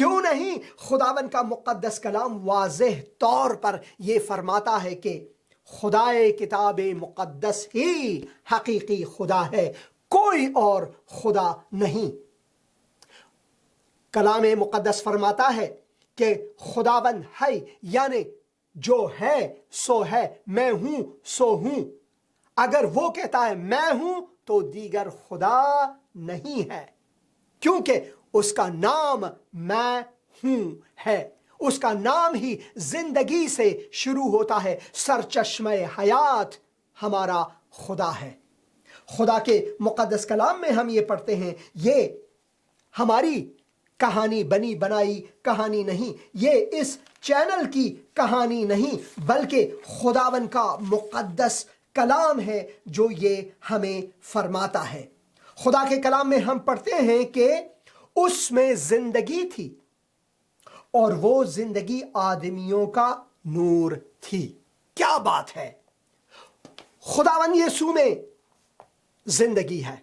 کیوں نہیں؟ خداون کا مقدس کلام واضح طور پر یہ فرماتا ہے کہ خدائے کتاب مقدس ہی حقیقی خدا ہے، کوئی اور خدا نہیں۔ کلام مقدس فرماتا ہے کہ خداون ہے، یعنی جو ہے سو ہے، میں ہوں سو ہوں۔ اگر وہ کہتا ہے میں ہوں تو دیگر خدا نہیں ہے، کیونکہ اس کا نام میں ہوں ہے۔ اس کا نام ہی زندگی سے شروع ہوتا ہے۔ سرچشمہ حیات ہمارا خدا ہے۔ خدا کے مقدس کلام میں ہم یہ پڑھتے ہیں، یہ ہماری کہانی بنی بنائی کہانی نہیں، یہ اس چینل کی کہانی نہیں، بلکہ خداون کا مقدس کلام ہے جو یہ ہمیں فرماتا ہے۔ خدا کے کلام میں ہم پڑھتے ہیں کہ اس میں زندگی تھی اور وہ زندگی آدمیوں کا نور تھی۔ کیا بات ہے! خداوند یسوع میں زندگی ہے،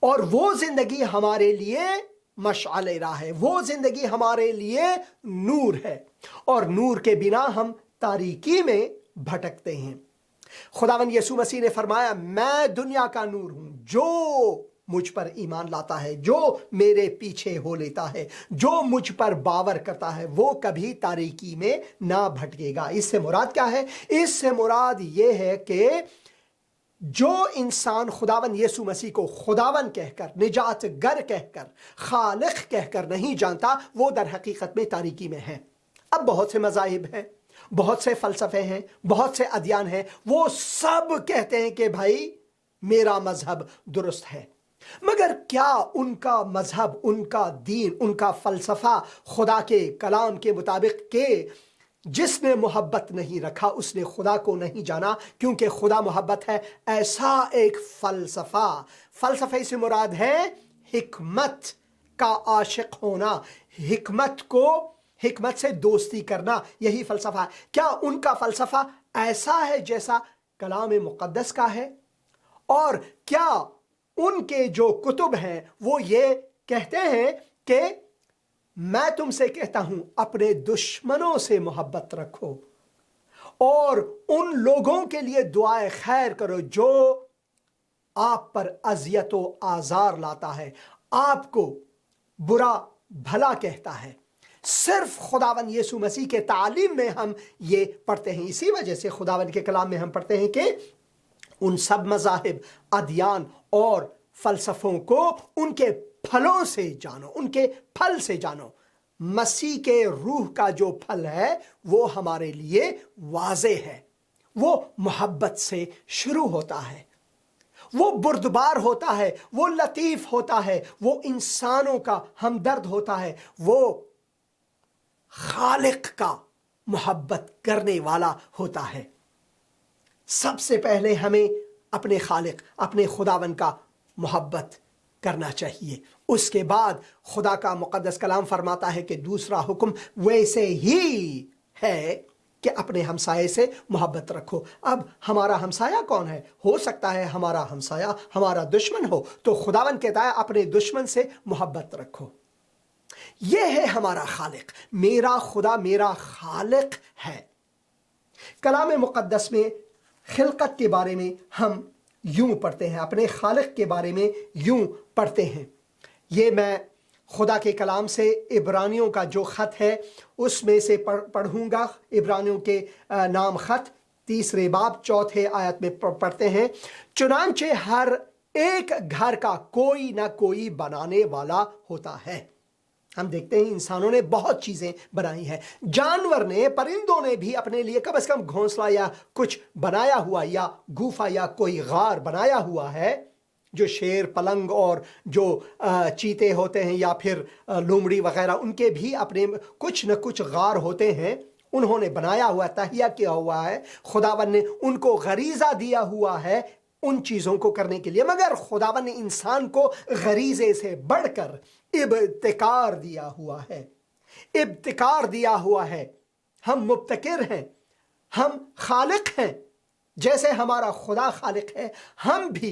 اور وہ زندگی ہمارے لیے مشعل راہ ہے، وہ زندگی ہمارے لیے نور ہے، اور نور کے بنا ہم تاریکی میں بھٹکتے ہیں۔ خداوند یسوع مسیح نے فرمایا میں دنیا کا نور ہوں، جو مجھ پر ایمان لاتا ہے، جو میرے پیچھے ہو لیتا ہے، جو مجھ پر باور کرتا ہے، وہ کبھی تاریکی میں نہ بھٹکے گا۔ اس سے مراد کیا ہے؟ اس سے مراد یہ ہے کہ جو انسان خداوند یسوع مسیح کو خداوند کہہ کر، نجات گر کہہ کر، خالق کہہ کر نہیں جانتا، وہ در حقیقت میں تاریکی میں ہے۔ اب بہت سے مذاہب ہیں، بہت سے فلسفے ہیں، بہت سے ادیان ہیں، وہ سب کہتے ہیں کہ بھائی میرا مذہب درست ہے، مگر کیا ان کا مذہب، ان کا دین، ان کا فلسفہ خدا کے کلام کے مطابق کہ جس نے محبت نہیں رکھا اس نے خدا کو نہیں جانا، کیونکہ خدا محبت ہے، ایسا ایک فلسفے سے مراد ہے حکمت کا عاشق ہونا، حکمت سے دوستی کرنا، یہی فلسفہ ہے۔ کیا ان کا فلسفہ ایسا ہے جیسا کلام مقدس کا ہے؟ اور کیا ان کے جو کتب ہیں وہ یہ کہتے ہیں کہ میں تم سے کہتا ہوں اپنے دشمنوں سے محبت رکھو اور ان لوگوں کے لیے دعائے خیر کرو جو آپ پر اذیت و آزار لاتا ہے، آپ کو برا بھلا کہتا ہے؟ صرف خداوند یسوع مسیح کے تعلیم میں ہم یہ پڑھتے ہیں۔ اسی وجہ سے خداوند کے کلام میں ہم پڑھتے ہیں کہ ان سب مذاہب، ادیان اور فلسفوں کو ان کے پھلوں سے جانو، ان کے پھل سے جانو۔ مسیح کے روح کا جو پھل ہے وہ ہمارے لیے واضح ہے، وہ محبت سے شروع ہوتا ہے، وہ بردبار ہوتا ہے، وہ لطیف ہوتا ہے، وہ انسانوں کا ہمدرد ہوتا ہے، وہ خالق کا محبت کرنے والا ہوتا ہے۔ سب سے پہلے ہمیں اپنے خالق، اپنے خداوند کا محبت کرنا چاہیے۔ اس کے بعد خدا کا مقدس کلام فرماتا ہے کہ دوسرا حکم ویسے ہی ہے کہ اپنے ہمسائے سے محبت رکھو۔ اب ہمارا ہمسایہ کون ہے؟ ہو سکتا ہے ہمارا ہمسایہ ہمارا دشمن ہو، تو خداوند کہتا ہے اپنے دشمن سے محبت رکھو۔ یہ ہے ہمارا خالق، میرا خدا میرا خالق ہے۔ کلام مقدس میں خلقت کے بارے میں ہم یوں پڑھتے ہیں، اپنے خالق کے بارے میں یوں پڑھتے ہیں۔ یہ میں خدا کے کلام سے عبرانیوں کا جو خط ہے اس میں سے پڑھوں گا۔ عبرانیوں کے نام خط 3 باب 4 آیت میں پڑھتے ہیں، چنانچہ ہر ایک گھر کا کوئی نہ کوئی بنانے والا ہوتا ہے۔ ہم دیکھتے ہیں انسانوں نے بہت چیزیں بنائی ہیں، جانور نے، پرندوں نے بھی اپنے لیے کم از کم گھونسلہ یا کچھ بنایا ہوا، یا گوفا یا کوئی غار بنایا ہوا ہے۔ جو شیر، پلنگ اور جو چیتے ہوتے ہیں یا پھر لومڑی وغیرہ، ان کے بھی اپنے کچھ نہ کچھ غار ہوتے ہیں، انہوں نے بنایا ہوا، تہیہ کیا ہوا ہے، خداوند نے ان کو غریزہ دیا ہوا ہے ان چیزوں کو کرنے کے لیے۔ مگر خداوند نے انسان کو غریزے سے بڑھ کر ابتکار دیا ہوا ہے۔ ہم مبتکر ہیں، ہم خالق ہیں، جیسے ہمارا خدا خالق ہے، ہم بھی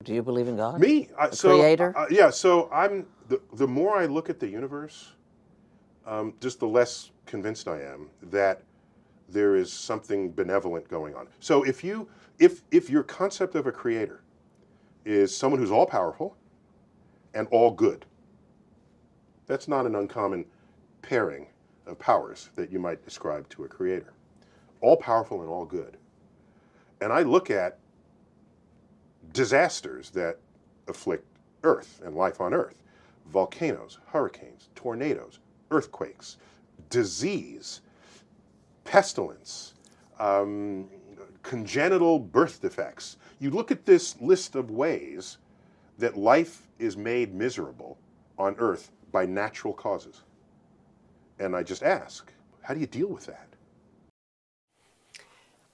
Do you believe in God? Me? Creator? Yeah, so I'm the more I look at the universe, just the less convinced I am that there is something benevolent going on. So if your concept of a creator is someone who's all powerful and all good, that's not an uncommon pairing of powers that you might ascribe to a creator. All powerful and all good. And I look at disasters that afflict Earth and life on Earth: volcanoes, hurricanes, tornadoes, earthquakes, disease, pestilence, congenital birth defects. You look at this list of ways that life is made miserable on Earth by natural causes. And I just ask, how do you deal with that?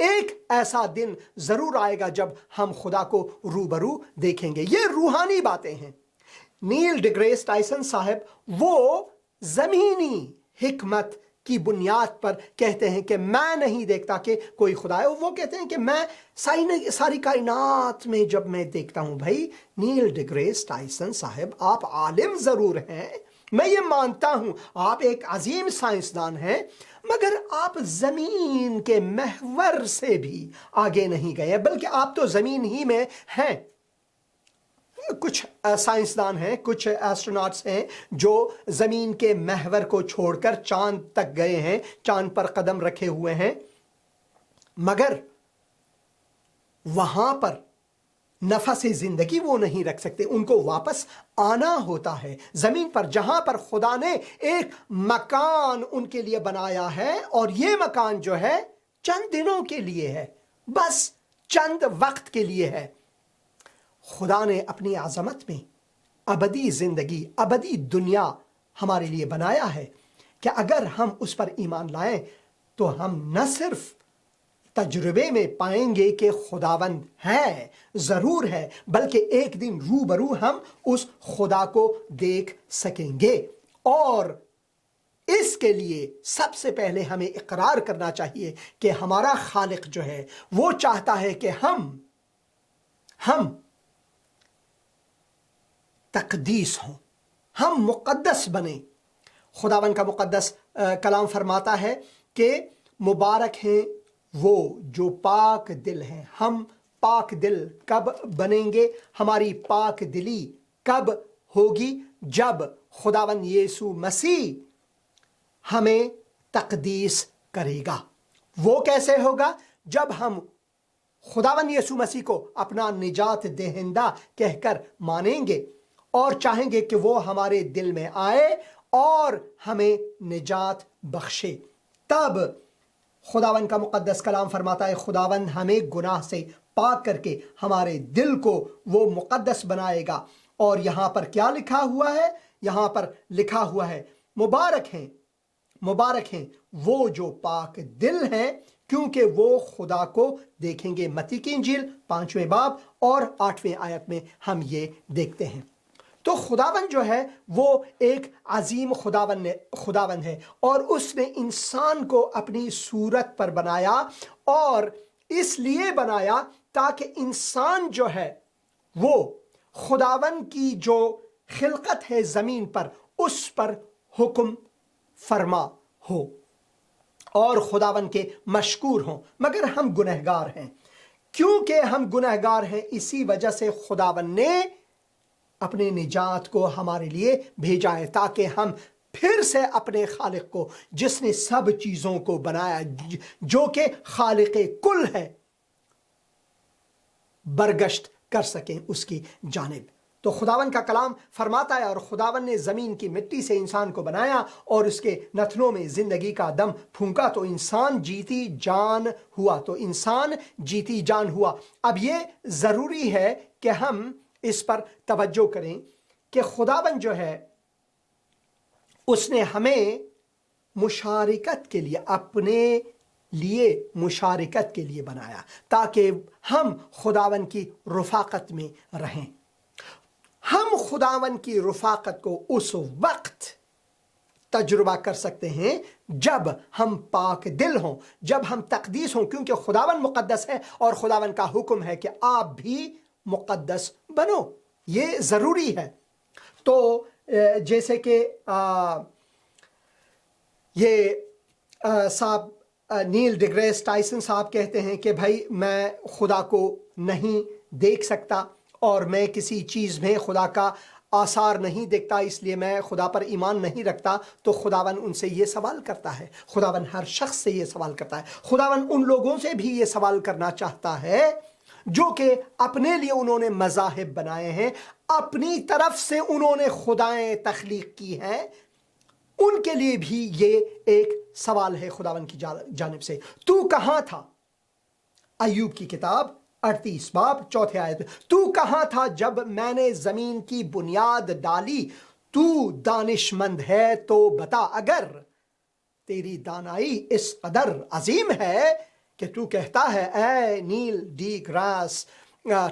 ایک ایسا دن ضرور آئے گا جب ہم خدا کو روبرو دیکھیں گے. یہ روحانی باتیں ہیں. نیل ڈیگریس ٹائسن صاحب وہ زمینی حکمت کی بنیاد پر کہتے ہیں کہ میں نہیں دیکھتا کہ کوئی خدا ہے. وہ کہتے ہیں کہ میں ساری کائنات میں جب میں دیکھتا ہوں. بھائی نیل ڈیگریس ٹائسن صاحب آپ عالم ضرور ہیں, میں یہ مانتا ہوں, آپ ایک عظیم سائنسدان ہیں, مگر آپ زمین کے محور سے بھی آگے نہیں گئے, بلکہ آپ تو زمین ہی میں ہیں. کچھ سائنسدان ہیں, کچھ ایسٹروناٹس ہیں جو زمین کے محور کو چھوڑ کر چاند تک گئے ہیں, چاند پر قدم رکھے ہوئے ہیں, مگر وہاں پر نفس زندگی وہ نہیں رکھ سکتے. ان کو واپس آنا ہوتا ہے زمین پر, جہاں پر خدا نے ایک مکان ان کے لیے بنایا ہے, اور یہ مکان جو ہے چند دنوں کے لیے ہے, بس چند وقت کے لیے ہے. خدا نے اپنی عظمت میں ابدی زندگی, ابدی دنیا ہمارے لیے بنایا ہے کہ اگر ہم اس پر ایمان لائیں تو ہم نہ صرف تجربے میں پائیں گے کہ خداوند ہے, ضرور ہے, بلکہ ایک دن روبرو ہم اس خدا کو دیکھ سکیں گے. اور اس کے لیے سب سے پہلے ہمیں اقرار کرنا چاہیے کہ ہمارا خالق جو ہے وہ چاہتا ہے کہ ہم تقدیس ہوں, ہم مقدس بنیں. خداوند کا مقدس کلام فرماتا ہے کہ مبارک ہیں وہ جو پاک دل ہیں. ہم پاک دل کب بنیں گے؟ ہماری پاک دلی کب ہوگی؟ جب خداوند یسوع مسیح ہمیں تقدیس کرے گا. وہ کیسے ہوگا؟ جب ہم خداوند یسوع مسیح کو اپنا نجات دہندہ کہہ کر مانیں گے اور چاہیں گے کہ وہ ہمارے دل میں آئے اور ہمیں نجات بخشے. تب خداوند کا مقدس کلام فرماتا ہے خداوند ہمیں گناہ سے پاک کر کے ہمارے دل کو وہ مقدس بنائے گا. اور یہاں پر کیا لکھا ہوا ہے؟ یہاں پر لکھا ہوا ہے مبارک ہیں وہ جو پاک دل ہیں کیونکہ وہ خدا کو دیکھیں گے. متی کی انجیل 5ویں باب اور 8ویں آیت میں ہم یہ دیکھتے ہیں. تو خداوند جو ہے وہ ایک عظیم خداوند ہے, اور اس نے انسان کو اپنی صورت پر بنایا, اور اس لیے بنایا تاکہ انسان جو ہے وہ خداوند کی جو خلقت ہے زمین پر اس پر حکم فرما ہو اور خداوند کے مشکور ہوں. مگر ہم گنہگار ہیں. کیونکہ ہم گنہگار ہیں اسی وجہ سے خداوند نے اپنے نجات کو ہمارے لیے بھیجا ہے تاکہ ہم پھر سے اپنے خالق کو, جس نے سب چیزوں کو بنایا, جو کہ خالق کل ہے, برگشت کر سکیں اس کی جانب. تو خداوند کا کلام فرماتا ہے اور خداوند نے زمین کی مٹی سے انسان کو بنایا اور اس کے نتنوں میں زندگی کا دم پھونکا تو انسان جیتی جان ہوا. اب یہ ضروری ہے کہ ہم اس پر توجہ کریں کہ خداوند جو ہے اس نے ہمیں مشارکت کے لیے, اپنے لیے مشارکت کے لیے بنایا تاکہ ہم خداوند کی رفاقت میں رہیں. ہم خداوند کی رفاقت کو اس وقت تجربہ کر سکتے ہیں جب ہم پاک دل ہوں, جب ہم تقدیس ہوں, کیونکہ خداوند مقدس ہے اور خداوند کا حکم ہے کہ آپ بھی مقدس بنو. یہ ضروری ہے. تو جیسے کہ یہ صاحب نیل ڈیگریس ٹائسن صاحب کہتے ہیں کہ بھائی میں خدا کو نہیں دیکھ سکتا اور میں کسی چیز میں خدا کا آثار نہیں دیکھتا, اس لیے میں خدا پر ایمان نہیں رکھتا. تو خداوند ان سے یہ سوال کرتا ہے, خداوند ہر شخص سے یہ سوال کرتا ہے, خداوند ان لوگوں سے بھی یہ سوال کرنا چاہتا ہے جو کہ اپنے لیے انہوں نے مذاہب بنائے ہیں, اپنی طرف سے انہوں نے خدائیں تخلیق کی ہیں. ان کے لیے بھی یہ ایک سوال ہے خداوند کی جانب سے. تو کہاں تھا؟ ایوب کی کتاب 38 باب 4 آیت میں, تو کہاں تھا جب میں نے زمین کی بنیاد ڈالی؟ تو دانشمند ہے تو بتا, اگر تیری دانائی اس قدر عظیم ہے کہ تو کہتا ہے اے نیل ڈی گراس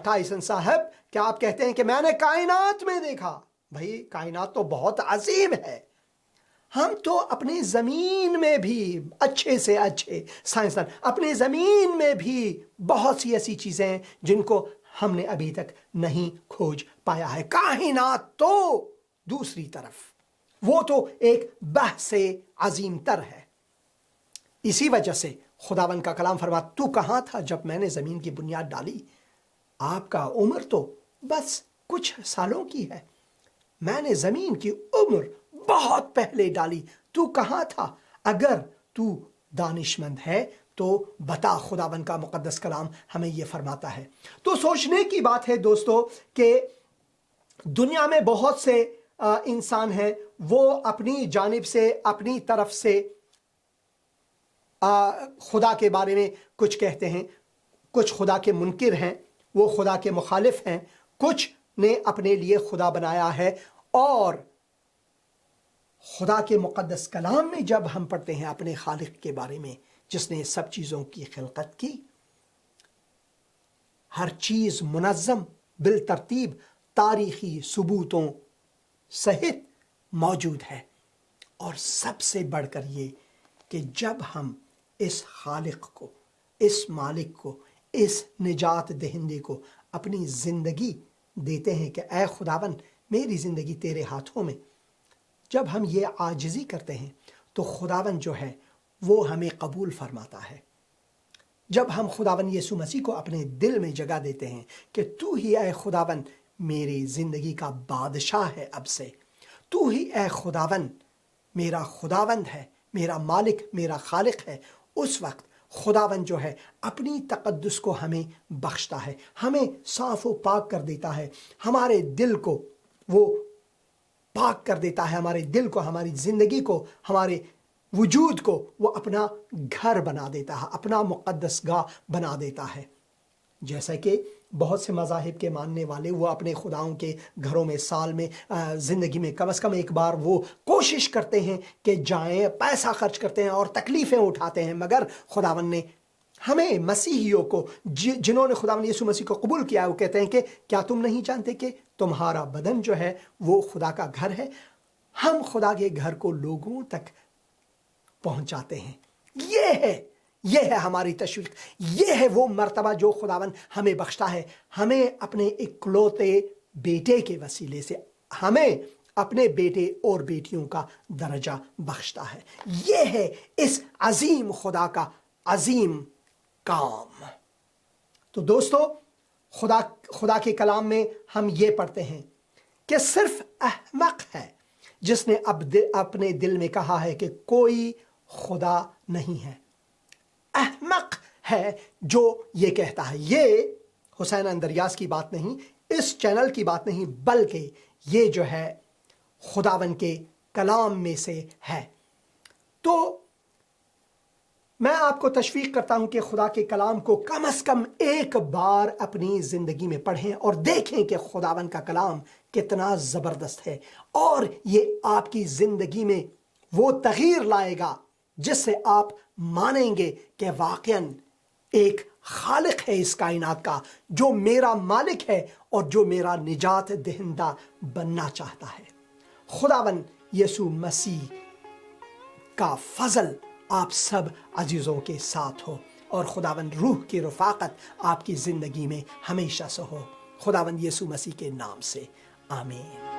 ٹائسن صاحب کہ آپ کہتے ہیں کہ میں نے کائنات میں دیکھا. بھائی کائنات تو بہت عظیم ہے. ہم تو اپنی زمین میں بھی اچھے سے اچھے سائنسدان، اپنی زمین میں بھی بہت سی ایسی چیزیں ہیں جن کو ہم نے ابھی تک نہیں کھوج پایا ہے. کائنات تو دوسری طرف وہ تو ایک بحث عظیم تر ہے. اسی وجہ سے خداوند کا کلام فرماتا تو کہاں تھا جب میں نے زمین کی بنیاد ڈالی؟ آپ کا عمر تو بس کچھ سالوں کی ہے. میں نے زمین کی عمر بہت پہلے ڈالی. تو کہاں تھا؟ اگر تو دانشمند ہے تو بتا. خداوند کا مقدس کلام ہمیں یہ فرماتا ہے. تو سوچنے کی بات ہے دوستو کہ دنیا میں بہت سے انسان ہیں وہ اپنی جانب سے اپنی طرف سے خدا کے بارے میں کچھ کہتے ہیں. کچھ خدا کے منکر ہیں، وہ خدا کے مخالف ہیں. کچھ نے اپنے لیے خدا بنایا ہے. اور خدا کے مقدس کلام میں جب ہم پڑھتے ہیں اپنے خالق کے بارے میں جس نے سب چیزوں کی خلقت کی، ہر چیز منظم بالترتیب تاریخی ثبوتوں سہت موجود ہے. اور سب سے بڑھ کر یہ کہ جب ہم اس خالق کو، اس مالک کو، اس نجات دہندے کو اپنی زندگی دیتے ہیں کہ اے خداون میری زندگی تیرے ہاتھوں میں، جب ہم یہ عاجزی کرتے ہیں تو خداون جو ہے وہ ہمیں قبول فرماتا ہے. جب ہم خداون یسوع مسیح کو اپنے دل میں جگہ دیتے ہیں کہ تو ہی اے خداون میری زندگی کا بادشاہ ہے، اب سے تو ہی اے خداون میرا خداوند ہے، میرا مالک، میرا خالق ہے، اس وقت خداوند جو ہے اپنی تقدس کو ہمیں بخشتا ہے، ہمیں صاف و پاک کر دیتا ہے، ہمارے دل کو وہ پاک کر دیتا ہے، ہمارے دل کو، ہماری زندگی کو، ہمارے وجود کو وہ اپنا گھر بنا دیتا ہے، اپنا مقدس گاہ بنا دیتا ہے. جیسا کہ بہت سے مذاہب کے ماننے والے وہ اپنے خداؤں کے گھروں میں سال میں زندگی میں کم از کم ایک بار وہ کوشش کرتے ہیں کہ جائیں، پیسہ خرچ کرتے ہیں اور تکلیفیں اٹھاتے ہیں. مگر خداوند نے ہمیں مسیحیوں کو جنہوں نے خداوند یسوع مسیح کو قبول کیا وہ کہتے ہیں کہ کیا تم نہیں جانتے کہ تمہارا بدن جو ہے وہ خدا کا گھر ہے؟ ہم خدا کے گھر کو لوگوں تک پہنچاتے ہیں. یہ ہے ہماری تشویق، یہ ہے وہ مرتبہ جو خداوند ہمیں بخشتا ہے. ہمیں اپنے اکلوتے بیٹے کے وسیلے سے ہمیں اپنے بیٹے اور بیٹیوں کا درجہ بخشتا ہے. یہ ہے اس عظیم خدا کا عظیم کام. تو دوستو خدا کے کلام میں ہم یہ پڑھتے ہیں کہ صرف احمق ہے جس نے اپنے دل میں کہا ہے کہ کوئی خدا نہیں ہے. احمق ہے جو یہ کہتا ہے. یہ حسین اندریاس کی بات نہیں، اس چینل کی بات نہیں، بلکہ یہ جو ہے خداوند کے کلام میں سے ہے. تو میں آپ کو تشویق کرتا ہوں کہ خدا کے کلام کو کم از کم ایک بار اپنی زندگی میں پڑھیں اور دیکھیں کہ خداوند کا کلام کتنا زبردست ہے، اور یہ آپ کی زندگی میں وہ تغییر لائے گا جس سے آپ مانیں گے کہ واقعاً ایک خالق ہے اس کائنات کا جو میرا مالک ہے اور جو میرا نجات دہندہ بننا چاہتا ہے. خداوند یسوع مسیح کا فضل آپ سب عزیزوں کے ساتھ ہو، اور خداوند روح کی رفاقت آپ کی زندگی میں ہمیشہ سے ہو. خداوند یسوع مسیح کے نام سے آمین.